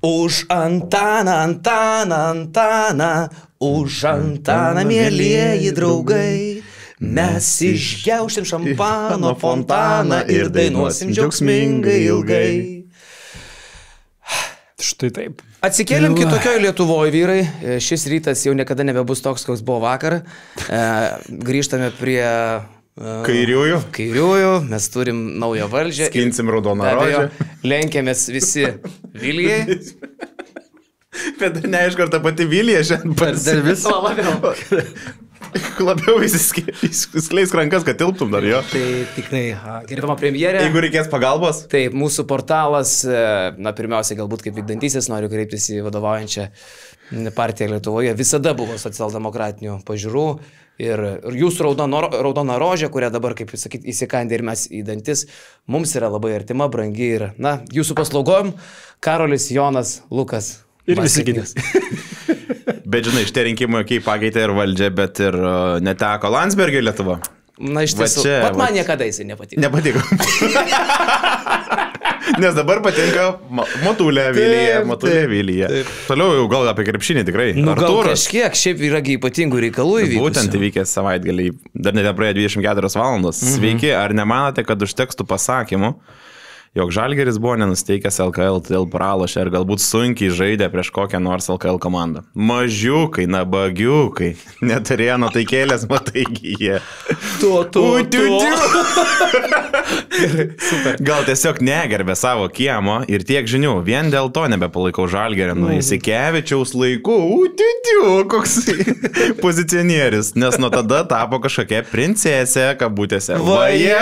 Už Antaną, Antaną, Antaną, už Antaną, mėlieji draugai. Mes išgiaušim šampano fontaną ir dainuosim džiaugsmingai ilgai. Štai taip. Atsikėlėm kitokioje Lietuvoje, vyrai. Šis rytas jau niekada nebebus toks, koks buvo vakar. Grįžtame prie kairiųjų. Mes turim naują valdžią. Skinsim raudoną rožę. Lenkiamės visi Vilijai. Bet neaišku, ar ta pati Vilija šiandien Dar viso labiau įskleisk rankas, kad tilptum dar jo. Tai tikrai, gerbama premjerė. Jeigu reikės pagalbos. Taip, mūsų portalas, pirmiausia, galbūt kaip vykdantysis, noriu kreiptis į vadovaujančią partiją Lietuvoje. Visada buvo socialdemokratinių pažiūrų ir jūsų raudona rožė, kurią dabar, kaip sakyti, įsikandė ir mes į dantis, mums yra labai artima, brangi ir, jūsų paslaugojom, Karolis, Jonas, Lukas. Ir visi kiti. Bet žinai, šitie rinkimai pakeitė ir valdžią, bet ir neteko Landsbergio Lietuva. Na, iš tiesų, man niekada jisai nepatiko. Nepatiko. Nes dabar patinka Motulė Vilija. Toliau jau gal apie krepšinį tikrai. Gal kažkiek, šiaip yra ypatingų reikalų įvykusių. Būtent įvykęs savaitgalį, dar nepraėjo 24 valandos. Sveiki, ar nemanote, kad užteks tų pasakymų, jog Žalgiris buvo nenusteikęs LKL, todėl pralošė ir galbūt sunkiai žaidė prieš kokią nors LKL komandą. Mažiukai, nabagiukai, neturėjo nuotaikėlės, mataigi jie. Gal tiesiog negerbė savo kiemo ir tiek žinių, vien dėl to nebepalaikau Žalgirį nuo Jasikevičiaus laikų. Koks pozicionierius, nes nuo tada tapo kažkokia princesė, kabutėse. Vaje!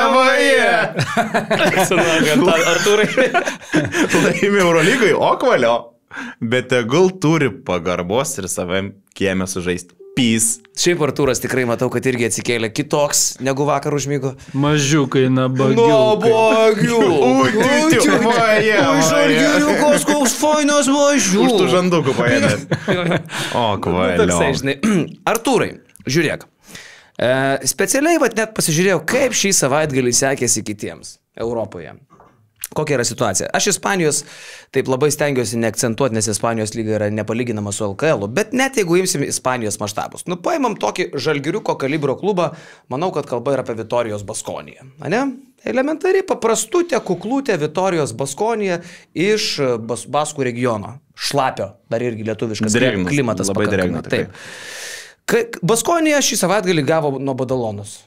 Artūrai. Laimė Eurolygai, o kvalio. Bet tegul turi pagarbos ir savim kiemę sužaisti. Peace. Šiaip Artūras tikrai matau, kad irgi atsikėlė kitoks, negu vakar užmygo. Mažiukai, nabagiukai. Oi, Žalgiriukos, koks fainas mažiukas. Už tų žandukų paėmė. O kvalio. Artūrai, žiūrėk. Specialiai net pasižiūrėjau, kaip šį savaitgalį sekėsi kitiems Europoje. Kokia yra situacija? Aš Ispanijos taip labai stengiuosi neakcentuoti, nes Ispanijos lyga yra nepalyginama su LKL, bet net jeigu imsim Ispanijos maštabus, paimam tokį Žalgiriuko kalibro klubą, manau, kad kalba yra apie Vitorijos Baskoniją. Elementariai paprastutė, kuklutė Vitorijos Baskonija iš Baskų regiono. Šlapio, dar irgi lietuviškas klimatas. Labai drėgna. Taip. Baskonija šį savaitgalį gavo nuo Badalonos.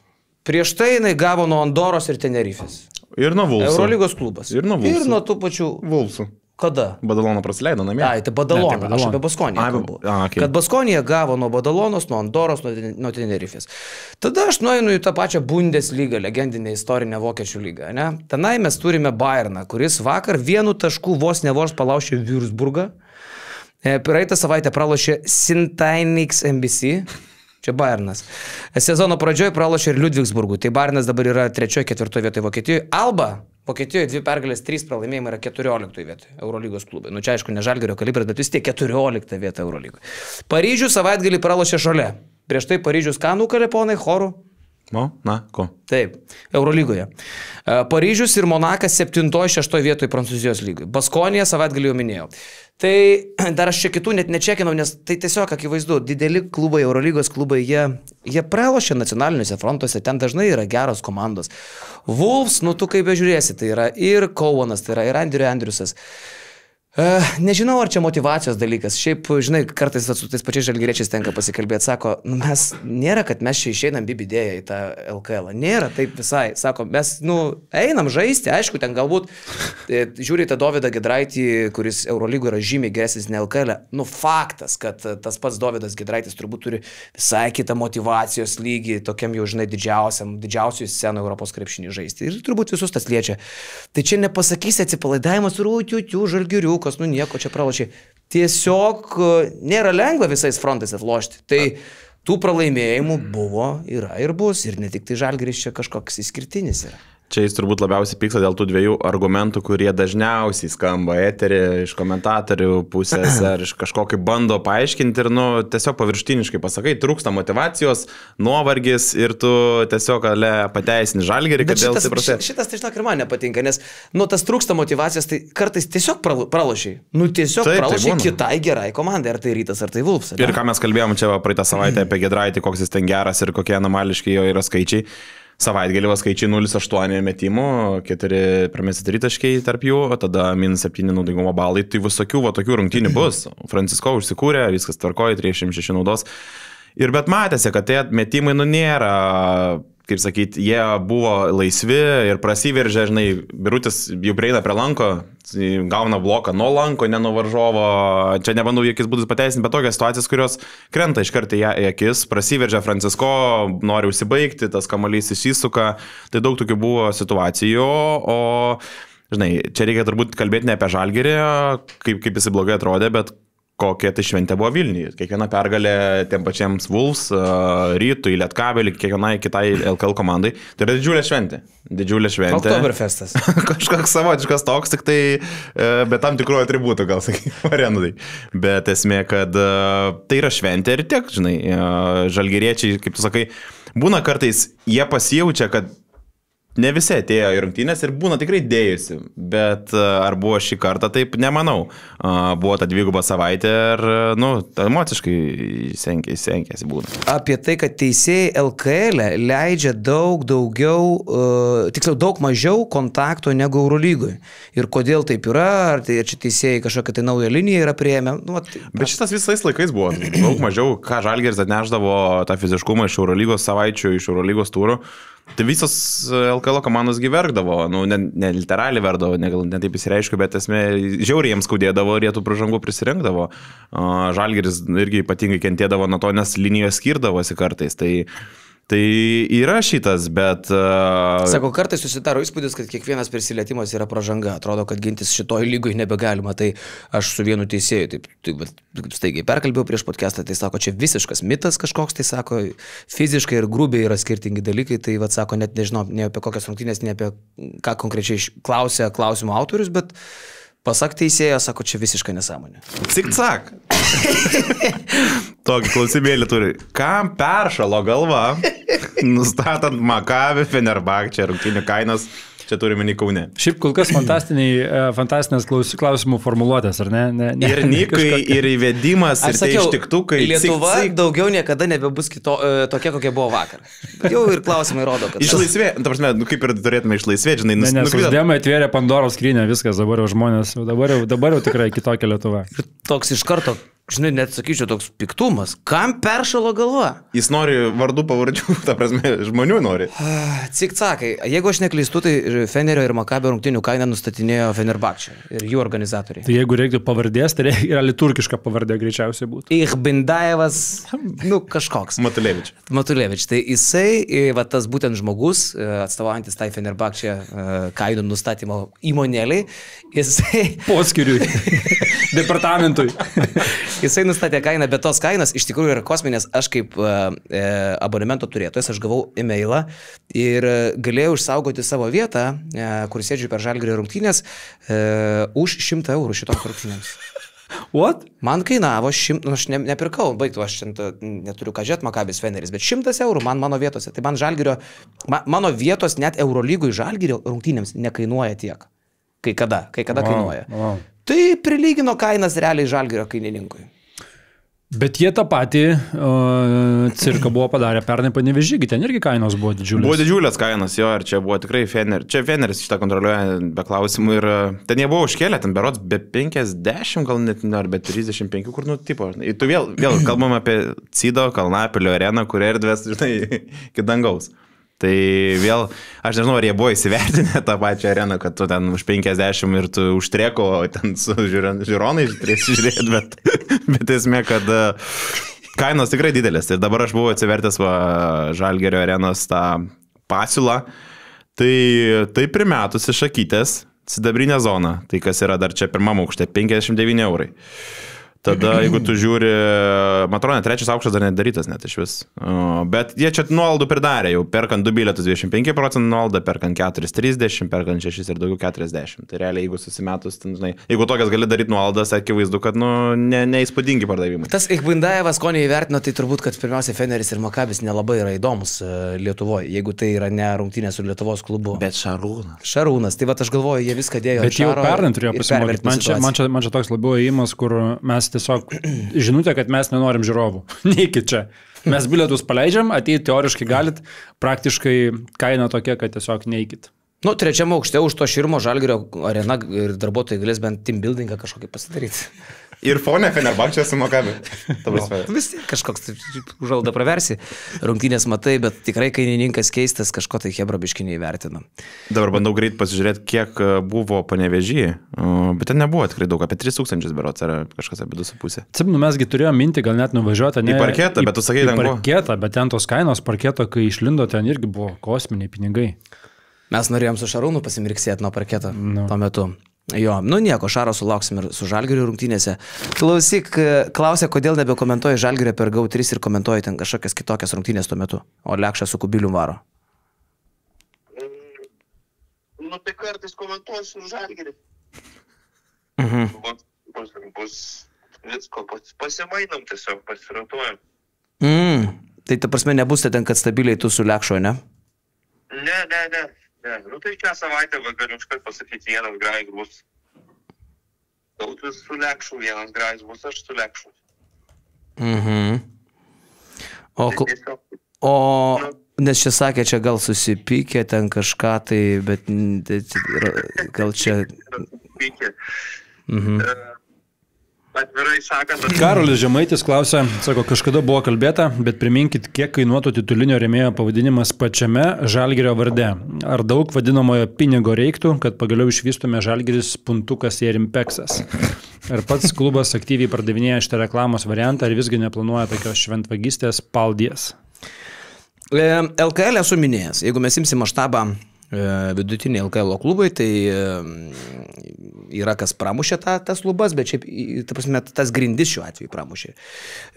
Prieš tai jinai gavo nuo Andoros ir Tenerifės. Ir nuo Vulsų. Eurolygos klubas. Ir nuo Vulsų. Ir nuo tų pačių Vulsų. Kada? Badaloną prasileido namie. Tai Badaloną, aš apie Baskoniją kalbu. Okay. Kad Baskonija gavo nuo Badalonos, nuo Andoros, nuo Tenerifės. Tada aš nueinu į tą pačią Bundeslygą, legendinę istorinę vokiečių lygą. Tenai mes turime Bayerną, kuris vakar 1 tašku vos palaužė Würzburgą. Praeitą savaitę pralošė Sintainix MBC. Čia Bayernas. Sezono pradžioje pralošė ir Ludwigsburgų. Tai Bayernas dabar yra 3-4 vietoje Vokietijoje. Alba Vokietijoje 2 pergalės, 3 pralaimėjimai yra 14 vietoje Eurolygos klubai. Čia aišku, ne Žalgirio kalibras, bet vis tiek 14 vieta Eurolygoje. Paryžių savaitgalį pralošė Žolė. Prieš tai Paryžius ką nukalė, ponai, chorų? Ko? Taip, Eurolygoje. Paryžius ir Monakas 7-6 vietoje Prancūzijos lygoje. Baskonija savaitgalį jau minėjau. Tai dar aš čia kitų net nečekinau, nes tai tiesiog akivaizdu, dideli klubai, Eurolygos klubai, jie pralošia nacionaliniuose frontuose, ten dažnai yra geros komandos. Wolves, tu kaip bežiūrėsi, tai yra ir Cowanas, tai yra ir Andriusas. Nežinau, ar čia motivacijos dalykas. Šiaip, žinai, kartais su tais pačiais žalgiriečiais tenka pasikalbėti. Sako, nėra, kad mes čia išeinam bibidėję į tą LKL. Nėra taip visai. Sako, mes, einam žaisti. Aišku, ten galbūt žiūrite Dovydą Giedraitį, kuris Eurolygų yra žymiai geresnis ne LKL. Faktas, kad tas pats Dovydas Giedraitis turbūt turi visai kitą motivacijos lygį, tokiam jau, žinai, didžiausių scenų Europos krepšinį žaisti. Ir turbūt visus tas liečia. Tai čia nepasakysi atsipalaidavimas, Žalgirių. Nieko čia pralošiai. Tiesiog nėra lengva visais frontais atlošti. Tai tų pralaimėjimų buvo, yra ir bus. Ir ne tik tai Žalgiris čia kažkoks išskirtinis yra. Čia jis turbūt labiausiai pyksta dėl tų dviejų argumentų, kurie dažniausiai skamba eterį iš komentatorių pusės ar iš kažkokį bando paaiškinti ir, tiesiog paviršutiniškai pasakai, trūksta motivacijos, nuovargis ir tu tiesiog pateisini Žalgirį, kad dėl tai prasė. Šitas, tai žinok, ir man nepatinka, nes, tas trūksta motivacijos, tai kartais tiesiog pralošiai. Tiesiog pralošiai kitai gerai komandai, ar tai Rytas, ar tai Vulfs. Ir ką mes kalbėjom čia praeitą savaitę apie Giedraitį, koks jis ten geras ir kokie anomališki jo yra skaičiai. Savaitgalį skaičiai 0,8 metimų, 4 primesti tritaškiai tarp jų, o tada -7 naudingumo balai. Tai visokių tokių rungtynių bus. Francisko užsikūrė, viskas tvarkoja, 306 naudos. Bet matėsi, kad tie metimai nėra, kaip sakyti, jie buvo laisvi ir prasiveržė, žinai, Birutis jau prieina prie lanko, gauna bloką nuo lanko, ne nuo varžovo. Čia nebandau jokiais būdais pateisinti, bet tokias situacijas, kurios krenta iš karto į akis, prasiveržė Francisko, nori užsibaigti, tas kamuolys įsisuka. Tai daug tokių buvo situacijų, o, žinai, čia reikia turbūt kalbėti ne apie Žalgirį, kaip jis blogai atrodė, bet kokia tai šventė buvo Vilniuje. Kiekviena pergalė tiem pačiams Wolves, Rytui, Lietkabeliui, kiekvienai kitai LKL komandai. Tai yra didžiulė šventė. Didžiulė šventė. Oktoberfestas. Kažkoks savotiškas toks, tik tai, bet tam tikrų atributų, gal sakykime, arenai. Bet esmė, kad tai yra šventė ir tiek, žinai, žalgiriečiai, kaip tu sakai, būna kartais, jie pasijaučia, kad ne visi atėjo į rungtynės ir būna tikrai dėjusi, bet ar buvo šį kartą, taip nemanau. Buvo ta dviguba savaitė ir, emociškai senkėsi būna. Apie tai, kad teisėjai LKL leidžia daug mažiau kontakto negu Eurolygoje. Ir kodėl taip yra, ar tai čia teisėjai kažkokią tai naują liniją yra priėmę. Bet šitas visais laikais buvo daug mažiau, ką Žalgiris atneždavo tą fiziškumą iš Eurolygos savaičių, iš Eurolygos turų. Tai visos LKL komandos gyverkdavo, ne literaliai verdavo, ne taip įsireiškiu, bet esmė, žiauriai jiems skaudėdavo ir jie tų pražangų prisirinkdavo. Žalgiris irgi ypatingai kentėdavo nuo to, nes linijos skirdavosi kartais. Tai yra šitas, bet... Sako, kartais susidaro įspūdis, kad kiekvienas prisilietimas yra pražanga. Atrodo, kad gintis šitoj lygoj nebegalima. Tai aš su vienu teisėju, taip staigiai perkalbėjau prieš podcastą, tai sako, čia visiškas mitas kažkoks, tai sako, fiziškai ir grubiai yra skirtingi dalykai. Tai sako, net nežinau, ne apie kokias rungtynės, ne apie ką konkrečiai klausia klausimų autorius, bet... Pasak teisėjo, sako, čia visiškai nesąmonė. Cik-cak. Tokį klausimėlį turi. Kam peršalo galva, nustatant Maccabi, Fenerbahčę, rungtynių kainas, čia turime į Kaune. Šiaip kol kas fantastinės klausimų formuluotės, ar ne? Ir nikai, ir įvedimas, ir tai ištiktukai. Lietuva daugiau niekada nebebus tokia, kokia buvo vakar. Jau ir klausimai rodo, kad... Išlaisvė, ta prasme, kaip ir turėtume išlaisvėti, žinai, Sosdemai atvėrė Pandoros skrynią, viskas, dabar jau žmonės, dabar jau tikrai kitokia Lietuva. Ir toks iš karto... Žinai, net sakyčiau, toks piktumas. Kam peršalo galva? Jis nori vardų pavardžių, ta prasme, žmonių nori. Cik-cakai. Jeigu aš neklystu, tai Fenerio ir Maccabi rungtynių kainą nustatinėjo Fenerbahčė ir jų organizatoriai. Tai jeigu reiktų pavardės, tai yra liturgiška pavardė greičiausiai būtų. Ichbindajevas, kažkoks. Matulevič. Tai jisai, tas būtent žmogus, atstovaujantis tai Fenerbahčė kainų nustatymo įmonėliai, jisai... Poskiriui. Departamentui. Jisai nustatė kainą, bet tos kainos iš tikrųjų yra kosminės. Aš kaip abonemento turėtojas, aš gavau e-mailą ir galėjau išsaugoti savo vietą, kur sėdžiu per Žalgirio rungtynės, už 100 eurų šitos rungtynėms. What? Man kainavo 100, aš nepirkau, baigtų, aš neturiu ką žiūrėti Maccabis Feneris, bet 100 eurų mano vietose. Tai man Žalgirio, mano vietos net Eurolygui Žalgirio rungtynėms nekainuoja tiek. Kai kada kainuoja. Wow. Tai prilygino kainas realiai Žalgirio kainininkui. Bet jie tą patį cirką buvo padarę pernai Panevėžyje, ten irgi kainos buvo didžiulės. Buvo didžiulės kainos, jo, ir čia buvo tikrai Feneris. Čia Feneris šitą kontroliuoja be klausimų ir ten jie buvo užkėlę, ten berods be 50, gal net ar be 35, kur tipo. Ir tu vėl kalbam apie Cido, Kalnapilio areną, kur erdvės, žinai, iki dangaus. Tai vėl, aš nežinau, ar jie buvo įsivertinę tą pačią areną, kad tu ten už 50 ir tu užtreko, ten su žiūronai žiūrėti, bet esmė, kad kainos tikrai didelės. Ir dabar aš buvau atsivertęs Žalgirio arenos tą pasiūlą, tai primetus išakytės sidabrinę zoną, tai kas yra dar čia pirmam aukšte, 59 eurai. Tada, jeigu tu žiūri, man atrodo, trečias aukštas dar nedarytas net iš vis. Bet jie čia nuolaidų pridarė, jau perkant 2 bilietus 25% nuolaidą, perkant 4,30, perkant 6 ir daugiau 40. Tai realiai, jeigu susimetus, žinai, jeigu tokias gali daryti nuolaidas, akivaizdu, kad neįspūdingi pardavimai. Tas Ikbindajevas, ko neįvertino, tai turbūt, kad pirmiausia Feneris ir Makabis nelabai yra įdomus Lietuvoje, jeigu tai yra ne rungtynė su Lietuvos klubu. Bet Šarūnas, tai va aš galvoju, jie viską dėjo. Bet jau pernai turėjo pasimokyti. Man čia toks labiau įėjimas, kur mes tiesiog žinutė, kad mes nenorim žiūrovų. Neikit čia. Mes bilietus paleidžiam, ateiti teoriškai galit, praktiškai kaina tokia, kad tiesiog neikit. Nu, trečiam aukšte už to Širmo Žalgirio arena ir darbuotojai galės bent team buildingą kažkokį pasidaryti. Ir fone Fenerbahčė su Makabi. Vis tiek kažkoks užalda praversi. Rungtynės matai, bet tikrai kainininkas keistas, kažko tai Hebra biškį neįvertino. Dabar bandau greit pasižiūrėti, kiek buvo Panevėžy, bet ten nebuvo tikrai daug, apie 3000 berods, ar kažkas apie 2,5. Cipnu, mesgi turėjome mintį, gal net nuvažiuoti, ne? Į parketą, bet tu sakai, ten buvo. Parketą, bet ten tos kainos parketo, kai išlindo, ten irgi buvo kosminiai pinigai. Mes norėjom su Šarūnu pasimirksėti nuo parketo tuo metu. Jo, nu nieko, Šaro sulauksim ir su Žalgiriu rungtynėse. Klausyk, klausia, kodėl nebekomentuoji Žalgirio per GAU3 ir komentuoji ten kažkokias kitokias rungtynės tuo metu, o Lekšas su Kubilium varo. Nu, tai kartais komentuosiu Žalgirį. Bus visko, pasimainam tiesiog, pasiratuojam. Tai ta prasme nebus ten, kad stabiliai tu su Lekšo, ne? Ne. Nu tai šią savaitę galiu iškart pasakyti, vienas grajus bus Tautis su Lekšu, vienas grajus bus aš su Lekšu. Nes čia sakė, čia gal susipykė ten kažką tai, bet gal čia... Atvirai sakant... Karolis Žemaitis klausia, sako, kažkada buvo kalbėta, bet priminkit, kiek kainuotų titulinio rėmėjo pavadinimas pačiame Žalgirio varde. Ar daug vadinamojo pinigo reiktų, kad pagaliau išvystume Žalgiris puntukas ir Impeksas? Ar pats klubas aktyviai pardavinėja šitą reklamos variantą, ar visgi neplanuoja tokios šventvagystės paldies? LKL esu minėjęs, jeigu mes imsim maštabą vidutiniai LKL klubai, tai yra kas pramušė tas lubas, bet šiaip, ta prasme, tas grindis šiuo atveju pramušė.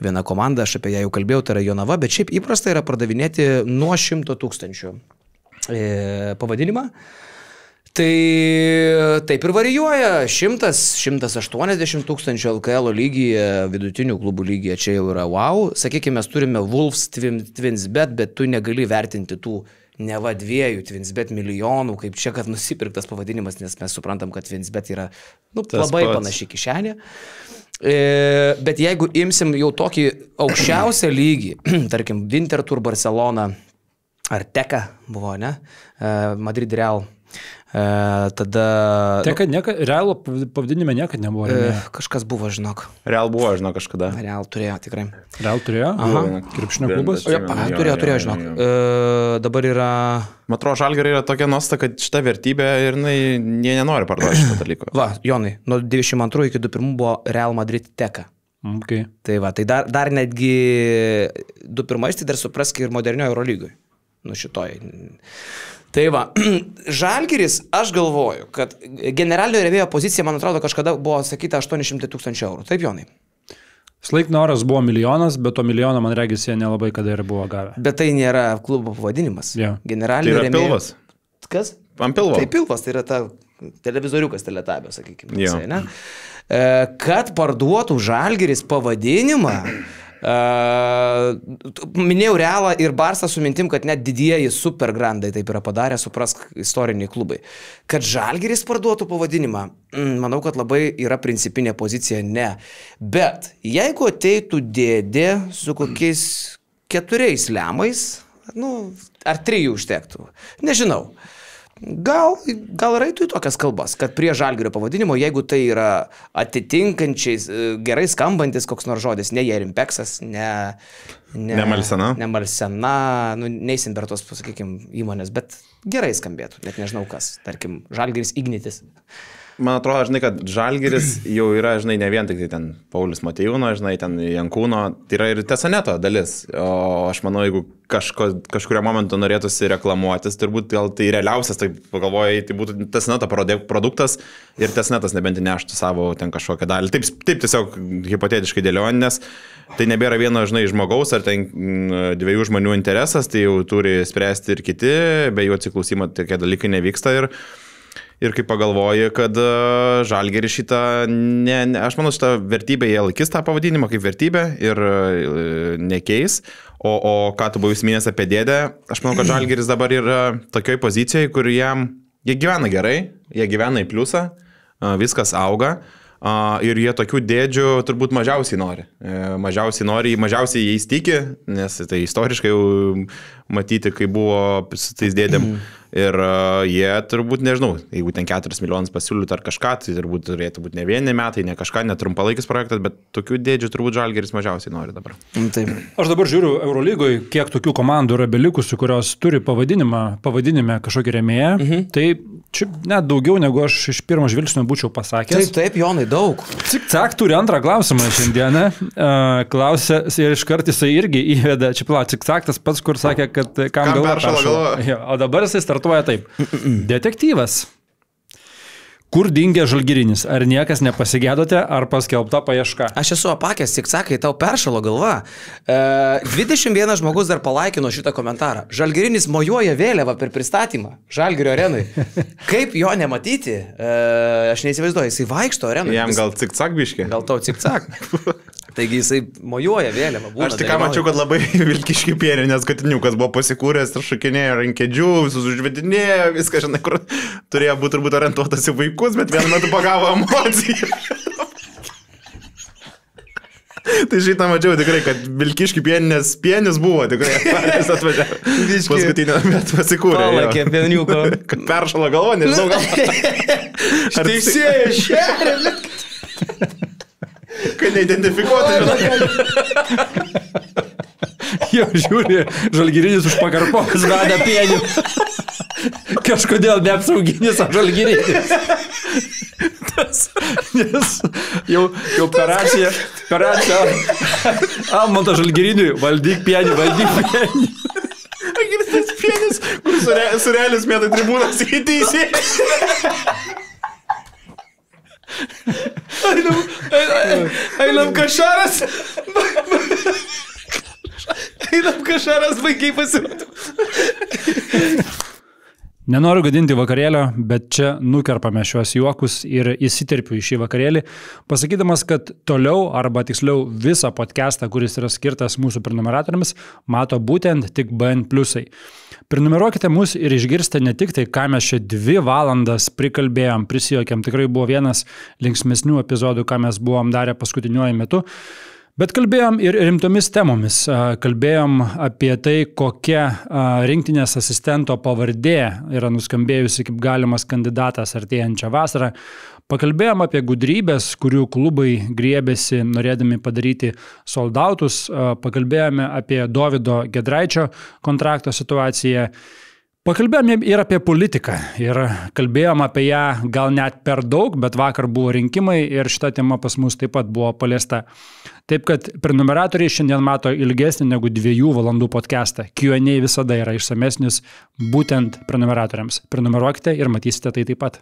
Viena komanda, aš apie ją jau kalbėjau, tai yra Jonava, bet šiaip įprasta yra pardavinėti nuo 100 000 pavadinimą. Tai taip ir varijuoja 100-180 000 LKL lygyje, vidutinių klubų lygyje, čia jau yra wow. Sakykime, mes turime Wolves, TwinsBet, bet tu negali vertinti tų neva 2 TwinsBet milijonų, kaip čia, kad nusipirktas pavadinimas, nes mes suprantam, kad TwinsBet yra labai panaši kišenė. Bet jeigu imsim jau tokį aukščiausią lygį, tarkim, Winterthur, Barcelona, ar Teka buvo, ne? Madrid Real. Tada... Realo pavadinime niekad nebuvo. Kažkas buvo, žinok. Real buvo, žinok, kažkada. Real turėjo, tikrai. Real turėjo? Aha. Krepšinio klubas? Turėjo, žinok. Dabar yra... Man atrodo, Žalgirio yra tokia nuostata, kad šita vertybė ir jie nenori parduoti šitą dalyką. Va, Jonai, nuo 92 iki 21 buvo Real Madrid Teka. Okay. Tai va, tai dar netgi 21 tai dar suprask ir modernioje Eurolygoj. Nu šitoj. Tai va, Žalgiris, aš galvoju, kad generalinio rėmėjo pozicija, man atrodo, kažkada buvo sakyta 800 000 eurų. Taip, Jonai? Slaik noras buvo 1 milijonas, bet to milijoną, man regis, jie nelabai kada ir buvo gavę. Bet tai nėra klubo pavadinimas. Yeah. Generalinio rėmėjo... Tai yra pilvas. Kas? Ant pilvo. Tai pilvas, tai yra ta televizoriukas teletabio, sakykime. Yeah. Ne? Kad parduotų Žalgiris pavadinimą... minėjau Realą ir Barsą su mintim, kad net didieji supergrandai taip yra padarę, suprask, istoriniai klubai. Kad Žalgiris parduotų pavadinimą, manau, kad labai yra principinė pozicija, ne. Bet jeigu ateitų dėdė su kokiais 4 lemais, ar 3 užtektų, nežinau. Gal raitų į tokias kalbas, kad prie Žalgirio pavadinimo, jeigu tai yra atitinkančiais, gerai skambantis koks nors žodis, ne Jerimpeksas, ne Malsena, neisim per tos, pasakykim, įmonės, bet gerai skambėtų, net nežinau kas, tarkim, Žalgiris Ignitis. man atrodo, žinai, kad Žalgiris jau yra, žinai, ne vien tik tai ten Paulius Matejūno, žinai, ten Jankūno, tai yra ir Tesaneto dalis. O aš manau, jeigu kažkurio momentu norėtųsi reklamuotis, turbūt gal tai realiausias, tai pagalvojai, tai būtų Tesaneto produktas ir Tesanetas nebent neštų savo ten kažkokią dalį. Taip tiesiog hipotetiškai dėliojant, nes tai nebėra vieno, žinai, žmogaus ar ten dviejų žmonių interesas, tai jau turi spręsti ir kiti, be jų atsiklausimo tokie dalykai nevyksta ir kai pagalvoji, kad Žalgiris šitą, aš manau, šitą vertybę jie laikys tą pavadinimą kaip vertybę ir nekeis, o ką tu buvai įsiminęs apie dėdę, aš manau, kad Žalgiris dabar yra tokioj pozicijoje, kur jie gyvena gerai, jie gyvena į pliusą, viskas auga. Ir jie tokių dėdžių turbūt mažiausiai nori. Mažiausiai jais tiki, nes tai istoriškai jau matyti, kai buvo su tais dėdėm. Ir jie turbūt, nežinau, jeigu ten 4 milijonus pasiūlytų ar kažką, tai turbūt turėtų būti ne vieni metai, ne kažką, ne trumpalaikis projektas, bet tokių dėdžių turbūt Žalgiris mažiausiai nori dabar. Taip. Aš dabar žiūriu Eurolygoje, kiek tokių komandų yra belikusių, kurios turi pavadinime kažkokį rėmėją. Tai čia net daugiau negu aš iš pirmo žvilgsnio būčiau pasakęs. Taip, Jonai, daug. Cikcak turi antrą klausimą šiandieną. Klausė ir iš karto jisai irgi įveda, čia Cikcak tas pats, kur sakė, kad kam galva peršalo. O dabar jisai startuoja taip. Detektyvas. Kur dingė Žalgirinis? Ar niekas nepasigėdote, ar paskelbta paieška? Aš esu apakęs, Cikcakai, tau peršalo galva. 21 žmogus dar palaikino šitą komentarą. Žalgirinis mojuoja vėliavą per pristatymą Žalgirio arenui. Kaip jo nematyti? Aš neįsivaizduoju, jisai vaikšto arenui. Jam gal Cikcak biškė? Gal tau Cikcak. Taigi jisai mojuoja vėliavą. Aš tik ką mačiau, kad labai Vilkiškių pierinės katiniukas buvo pasikūręs ir šakinėjo ant kėdžių, visus užvedinėjo, viską, žinai, kur turėjo būti turbūt orientuotas į vaikus, bet vienu metu pagavo emociją. Tai šitą mačiau tikrai, kad Vilkiškių pienis buvo tikrai. Jis atvažiavo. Paskutinį metu pasikūrė. Palakė pieniuko. Kad peršalo galvo, nežinau gal. Teisėja šerė. Kai neidentifikuotai. Jau žiūri, Žalgirinis už pakarpos veda pienių. Kažkodėl neapsauginis, o Žalgirinis. Nes jau operacija Almanto Žalgiriniui, valdyk pienį. Tas pienis, kur surealius mėtai tribūnas įteisė. Einam Kašaras. Vaikai pasirodo. Nenoriu gadinti vakarėlio, bet čia nukerpame šiuos juokus ir įsiterpiu į šį vakarėlį, pasakydamas, kad toliau, arba tiksliau visą podcastą, kuris yra skirtas mūsų prenumeratoriams, mato būtent tik BN pliusai. Prenumeruokite mus ir išgirsite ne tik tai, ką mes čia 2 valandas prikalbėjom, prisijokėm, tikrai buvo vienas linksmesnių epizodų, ką mes buvom darę paskutiniuoju metu, bet kalbėjom ir rimtomis temomis. Kalbėjom apie tai, kokia rinktinės asistento pavardė yra nuskambėjusi kaip galimas kandidatas artėjančią vasarą. Pakalbėjom apie gudrybės, kurių klubai griebėsi norėdami padaryti soldautus. Pakalbėjome apie Dovydo Gedraičio kontrakto situaciją. Pakalbėjome ir apie politiką ir kalbėjom apie ją gal net per daug, bet vakar buvo rinkimai ir šita tema pas mus taip pat buvo paliesta. Taip kad prenumeratoriai šiandien mato ilgesnį negu 2 valandų podcastą. Q&A visada yra išsamesnis būtent prenumeratoriams. Prenumeruokite ir matysite tai taip pat.